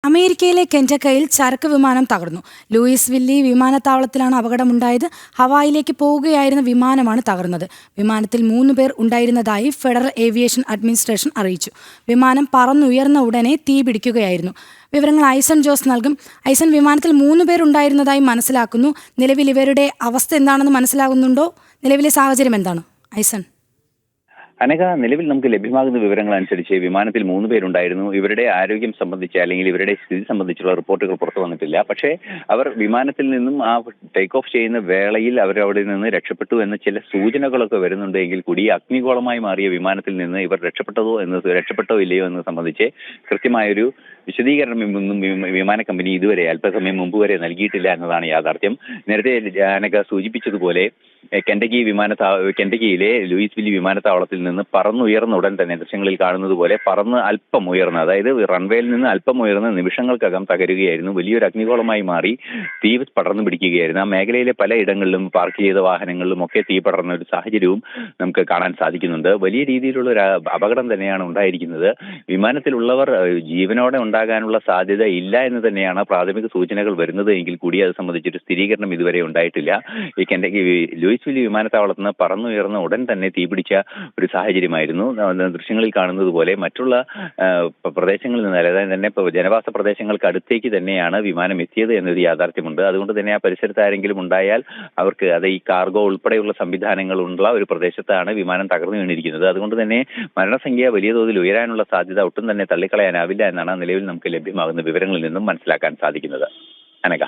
അമേരിക്കയിലെ കെന്റക്കയിൽ ചരക്ക് വിമാനം തകർന്നു. ലൂയിസ് വില്ലി വിമാനത്താവളത്തിലാണ് അപകടമുണ്ടായത്. ഹവായിലേക്ക് പോവുകയായിരുന്ന വിമാനമാണ് തകർന്നത്. വിമാനത്തിൽ 3 പേർ ഉണ്ടായിരുന്നതായി ഫെഡറൽ ഏവിയേഷൻ അഡ്മിനിസ്ട്രേഷൻ അറിയിച്ചു. വിമാനം പറന്നുയർന്ന ഉടനെ തീപിടിക്കുകയായിരുന്നു. വിവരങ്ങൾ ഐസൺ ജോസ് നൽകും. ഐസൺ, വിമാനത്തിൽ 3 പേർ ഉണ്ടായിരുന്നതായി മനസ്സിലാക്കുന്നു. നിലവിൽ ഇവരുടെ അവസ്ഥ എന്താണെന്ന് മനസ്സിലാകുന്നുണ്ടോ? നിലവിലെ സാഹചര്യം എന്താണ് ഐസൺ? അനഘ, നിലവിൽ നമുക്ക് ലഭ്യമാകുന്ന വിവരങ്ങൾ അനുസരിച്ച് വിമാനത്തിൽ 3 പേരുണ്ടായിരുന്നു. ഇവരുടെ ആരോഗ്യം സംബന്ധിച്ച് അല്ലെങ്കിൽ ഇവരുടെ സ്ഥിതി സംബന്ധിച്ചുള്ള റിപ്പോർട്ടുകൾ പുറത്തു വന്നിട്ടില്ല. പക്ഷേ അവർ വിമാനത്തിൽ നിന്നും ആ ടേക്ക് ഓഫ് ചെയ്യുന്ന വേളയിൽ അവരവിടെ നിന്ന് രക്ഷപ്പെട്ടു എന്ന ചില സൂചനകളൊക്കെ വരുന്നുണ്ടെങ്കിൽ കൂടി അഗ്നിഗോളമായി മാറിയ വിമാനത്തിൽ നിന്ന് ഇവർ രക്ഷപ്പെട്ടോ ഇല്ലയോ എന്ന് സംബന്ധിച്ച് കൃത്യമായൊരു വിശദീകരണം ഒന്നും വിമാന കമ്പനി ഇതുവരെ അല്പസമയം മുമ്പ് വരെ നൽകിയിട്ടില്ല എന്നതാണ് യാഥാർത്ഥ്യം. നേരത്തെ അനഘ സൂചിപ്പിച്ചതുപോലെ കെന്റക്കിയിലെ ലൂയിസ് വില്ലി വിമാനത്താവളത്തിൽ നിന്ന് പറന്നുയർന്ന ഉടൻ തന്നെ ദൃശ്യങ്ങളിൽ കാണുന്നത് പോലെ പറന്ന് അല്പം ഉയർന്ന, അതായത് റൺവേയിൽ നിന്ന് അല്പം ഉയർന്ന നിമിഷങ്ങൾക്കകം തകരുകയായിരുന്നു. വലിയൊരു അഗ്നിഗോളമായി മാറി തീ പടർന്നു പിടിക്കുകയായിരുന്നു. ആ മേഖലയിലെ പലയിടങ്ങളിലും പാർക്ക് ചെയ്ത വാഹനങ്ങളിലും ഒക്കെ തീ പടർന്ന ഒരു സാഹചര്യവും നമുക്ക് കാണാൻ സാധിക്കുന്നുണ്ട്. വലിയ രീതിയിലുള്ള ഒരു അപകടം തന്നെയാണ് ഉണ്ടായിരിക്കുന്നത്. വിമാനത്തിലുള്ളവർ ജീവനോടെ ഉണ്ടാകാനുള്ള സാധ്യത ഇല്ല എന്ന് തന്നെയാണ് പ്രാഥമിക സൂചനകൾ വരുന്നത് എങ്കിൽ കൂടി അത് സംബന്ധിച്ചൊരു സ്ഥിരീകരണം ഇതുവരെ ഉണ്ടായിട്ടില്ല. ഈ കെന്റക്കി ലൂയിസ് വില്ലി വിമാനത്താവളത്തിൽ നിന്ന് പറന്നുയർന്ന ഉടൻ തന്നെ തീപിടിച്ച ഒരു സാഹചര്യമായിരുന്നു. ദൃശ്യങ്ങളിൽ കാണുന്നത് പോലെ മറ്റുള്ള പ്രദേശങ്ങളിൽ നിന്ന്, അതായത് തന്നെ ജനവാസ പ്രദേശങ്ങൾക്ക് അടുത്തേക്ക് തന്നെയാണ് വിമാനം എത്തിയത് എന്നൊരു യാഥാർത്ഥ്യമുണ്ട്. അതുകൊണ്ട് തന്നെ ആ പരിസരത്ത് ആരെങ്കിലും ഉണ്ടായാൽ അവർക്ക്, അത് ഈ കാർഗോ ഉൾപ്പെടെയുള്ള സംവിധാനങ്ങളുള്ള ഒരു പ്രദേശത്താണ് വിമാനം തകർന്നു വീണിരിക്കുന്നത്. അതുകൊണ്ട് തന്നെ മരണസംഖ്യ വലിയ തോതിൽ ഉയരാനുള്ള സാധ്യത ഒട്ടും തന്നെ തള്ളിക്കളയാനാവില്ല എന്നാണ് നിലവിൽ നമുക്ക് ലഭ്യമാകുന്ന വിവരങ്ങളിൽ നിന്നും മനസ്സിലാക്കാൻ സാധിക്കുന്നത്. അനഘ.